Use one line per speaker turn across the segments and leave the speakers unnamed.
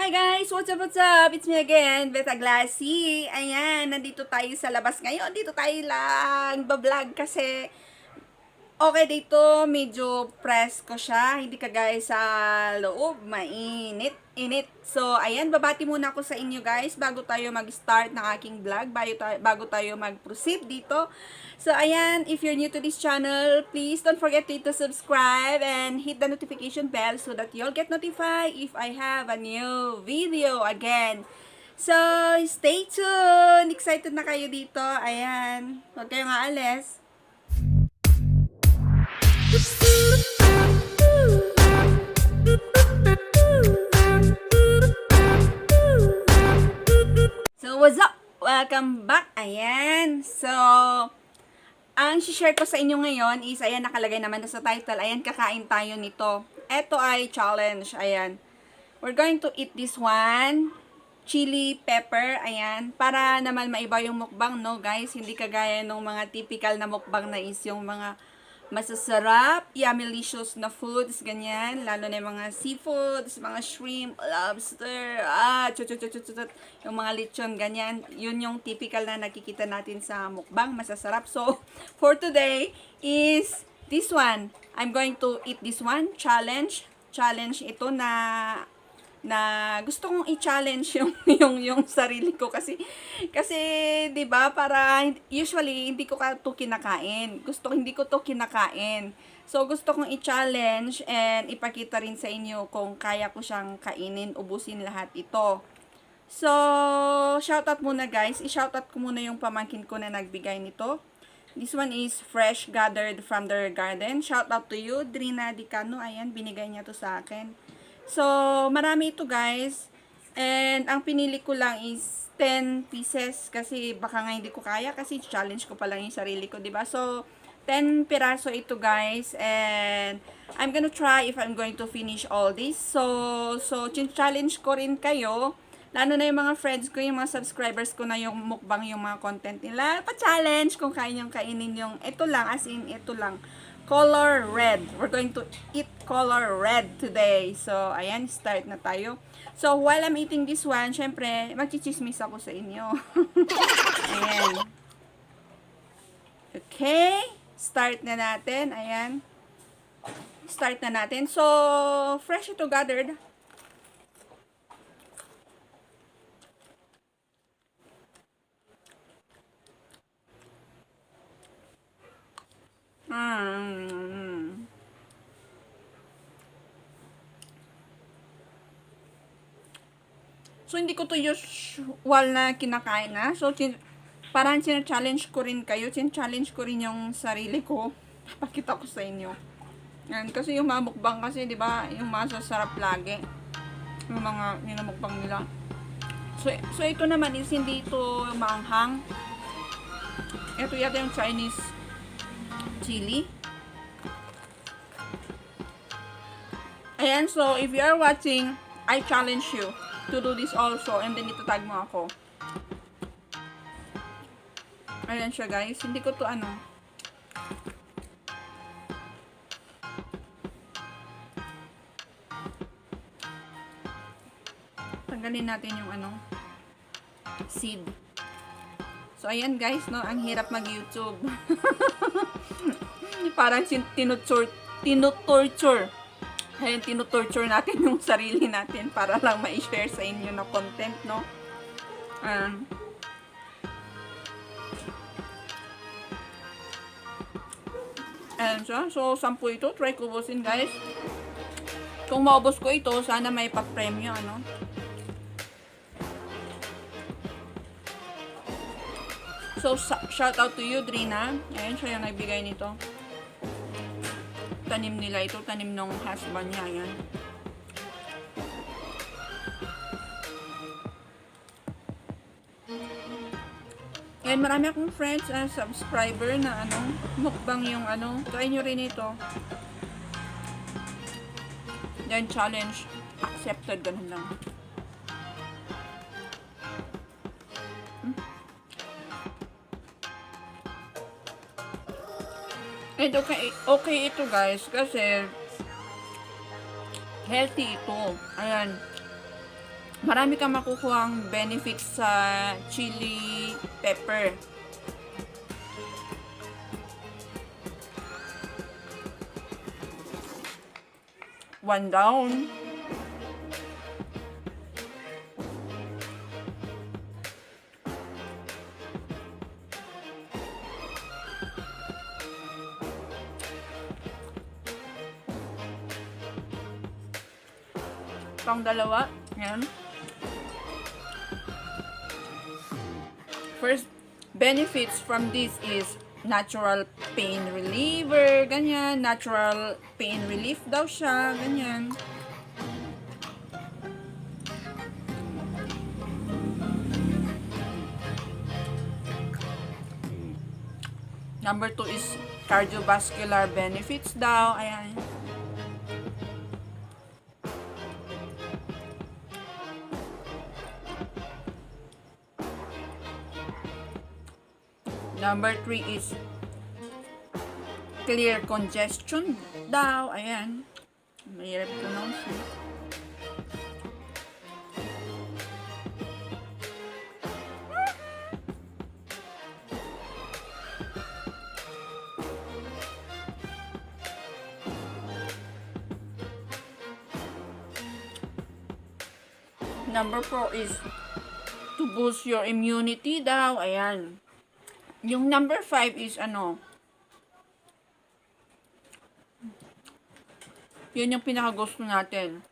Hi guys! What's up, what's up? It's me again, Beta Glassy. Ayan, nandito tayo sa labas ngayon. Dito tayo lang bablog kasi okay dito, medyo presko siya. Hindi kagaya sa loob, mainit, init. So, ayan, babati muna ako sa inyo guys bago tayo mag-start ng aking vlog, bago tayo mag-proceed dito. So, ayan, if you're new to this channel, please don't forget to hit the subscribe and hit the notification bell so that you'll get notified if I have a new video again. So, stay tuned! Excited na kayo dito. Ayan, huwag kayong aalis. So, what's up? Welcome back. Ayan. So, ang share ko sa inyo ngayon is, ayan, nakalagay naman na sa title. Ayan, kakain tayo nito. Ito ay challenge. Ayan. We're going to eat this one. Chili pepper. Ayan. Para naman maiba yung mukbang, no, guys? Hindi kagaya ng mga typical na mukbang na is yung mga masasarap, yummylicious na foods, ganyan. Lalo na yung mga seafoods, mga shrimp, lobster, yung mga lechon, ganyan. Yun yung typical na nakikita natin sa mukbang, masasarap. So, for today is this one. I'm going to eat this one, challenge. Challenge ito na gusto kong i-challenge yung sarili ko kasi 'di ba, para usually hindi ko to kinakain. Hindi ko to kinakain. So gusto kong i-challenge and ipakita rin sa inyo kung kaya ko siyang kainin, ubusin lahat ito. So shoutout muna guys, i-shoutout ko muna yung pamangkin ko na nagbigay nito. This one is fresh gathered from their garden. Shoutout to you, Drina Dicano. Ayan, binigay niya to sa akin. So, marami ito guys. And ang pinili ko lang is 10 pieces kasi baka nga hindi ko kaya kasi challenge ko pa lang yung sarili ko, 'di ba? So, 10 piraso ito guys, and I'm gonna try if I'm going to finish all this. So challenge ko rin kayo, lalo na yung mga friends ko, yung mga subscribers ko na yung mukbang, yung mga content nila. Pa-challenge kung kaya niyong kainin yung ito lang, as in ito lang. Color red. We're going to eat color red today. So, ayan, start na tayo. So, while I'm eating this one, syempre, magchichismis ako sa inyo. Ayan. Okay. Start na natin. Ayan. Start na natin. So, fresh ito gathered. So, hindi ko to usual na kinakain na. So, parang challenge ko rin kayo. Challenge ko rin yung sarili ko. Pakita ko sa inyo. Yan. Kasi yung mga mukbang kasi, di ba, yung masasarap lagi. Yung mga minamukbang nila. So, ito naman is hindi ito maanghang. Ito yata yung Chinese chili. Ayan, so if you are watching, I challenge you to do this also, and then itatag mo ako. Ayan siya guys, hindi ko to tanggalin natin yung seed. So ayan guys, no, ang hirap mag-YouTube. Parang tinutorture. Ayan, tinutorture natin yung sarili natin para lang ma-share sa inyo na content, no? Ayan siya. So, 10 ito. Try ko ubusin, guys. Kung maubos ko ito, sana may pa-premyo, So, shout out to you, Drina. Ayan, siya yung nagbigay nito. Tanim nila ito, tanim ng husband niya, yan. And marami akong friends, subscriber na mukbang yung try nyo rin ito. Then challenge accepted, ganun lang. And okay ito guys, kasi healthy ito. Ayan. marami kang makukuhang benefits sa chili pepper. One down. Pang dalawa. Yan. First benefits from this is natural pain reliever, ganyan. Natural pain relief daw siya, ganyan. Number 2 is cardiovascular benefits daw, ayan. Number 3 is clear congestion daw. Ayan. Mahirap pronounce it. Number 4 is to boost your immunity daw. Ayan. Yung number 5 is ano, yun yung pinakagusto natin.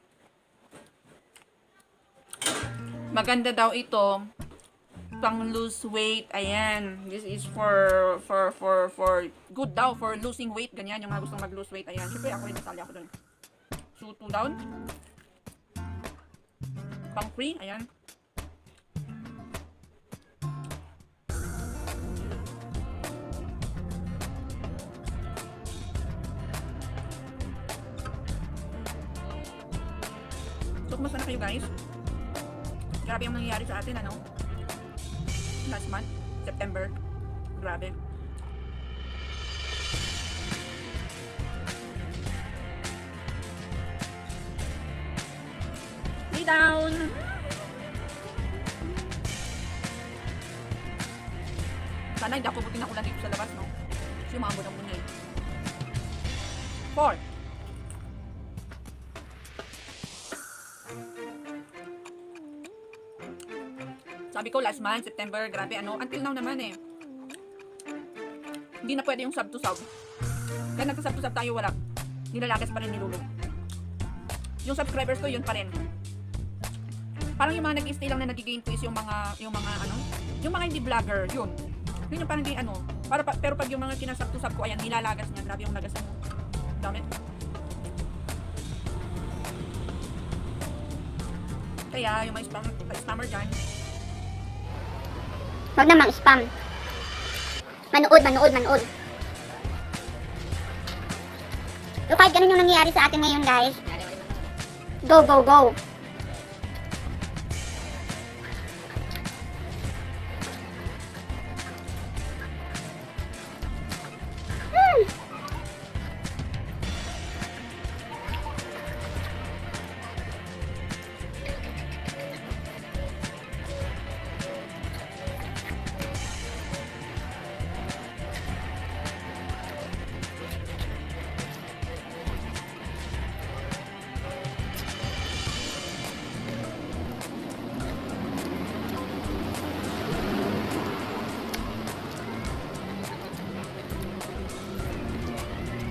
Maganda daw ito pang lose weight. Ayan. This is for good daw for losing weight. Ganyan yung mga gustong mag-lose weight. Ayan. Siyempre ako rin nasali ako dun. So 2 down. Pang free. Ayan. So, kumusta na kayo guys? Grabe yung nangyayari sa atin, ano? Last month, September. Grabe. Lay down! Sana hindi ako buti na ulan dito sa labas, no? Kasi umambon ang muna eh. 4. Sabi ko last month, September, grabe ano, until now naman eh. Hindi na pwede yung sub to sub. Kaya nagsa-sub to sub tayo, wala. Nilalagas pa rin nilulog. Yung subscribers ko, yun pa rin. Parang yung mga nag-stay lang na nag-gain ko is yung mga ano, yung mga hindi vlogger, yun. Yun yung parang di ano, pero pag yung mga kinasub to sub ko, ayan, nilalagas niya, grabe yung lagas mo. Dami. Kaya yung mga spammer dyan,
huwag namang spam. Manood. So kahit ganun yung nangyayari sa atin ngayon guys, go.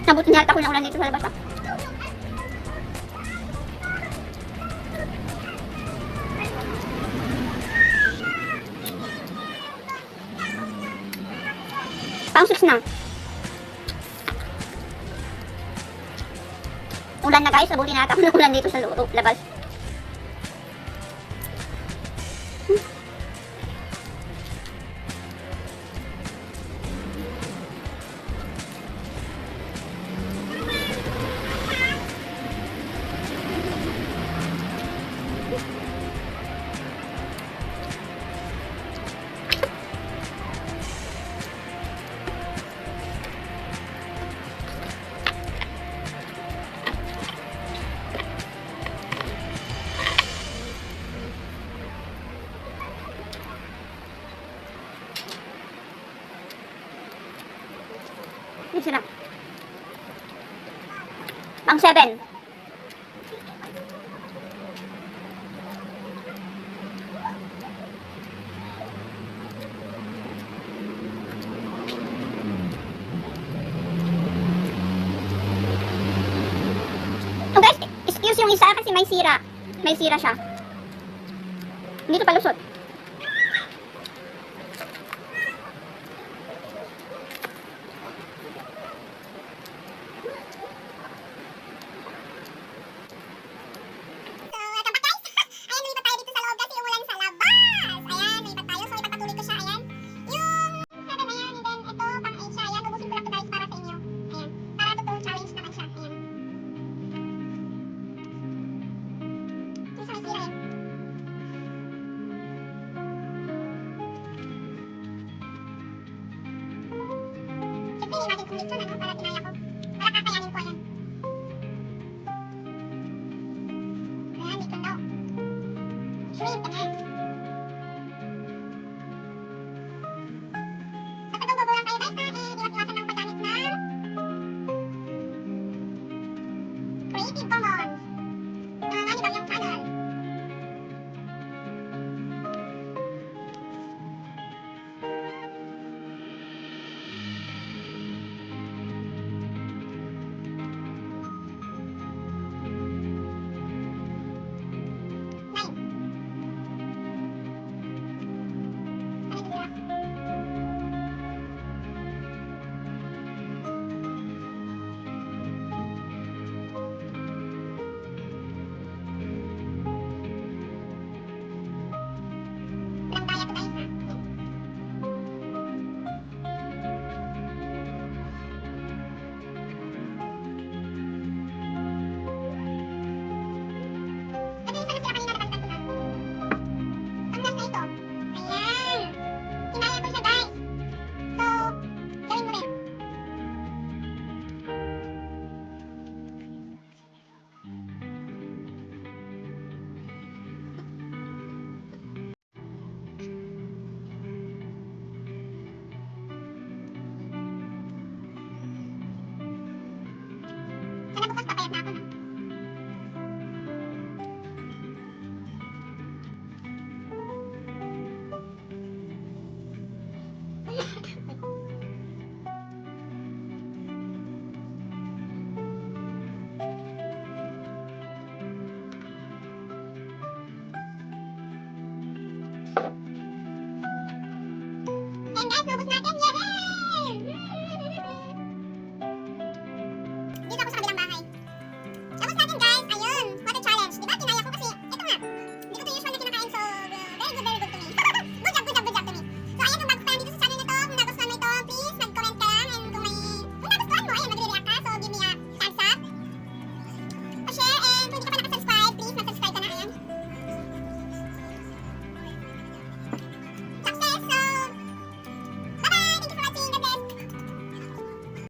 Nabuti niya ako na ulan dito sa labas. Pang 6 na. Ulan na guys, nabuti na ako na ulan dito sa labas. sila. Pang 7. Oh guys, excuse yung isa kasi may sira. May sira siya. Hindi ito palusot. Creative Commons. Ano ba yung channel? Sana bukas papayag na ako, no? Ayan guys, naubos natin.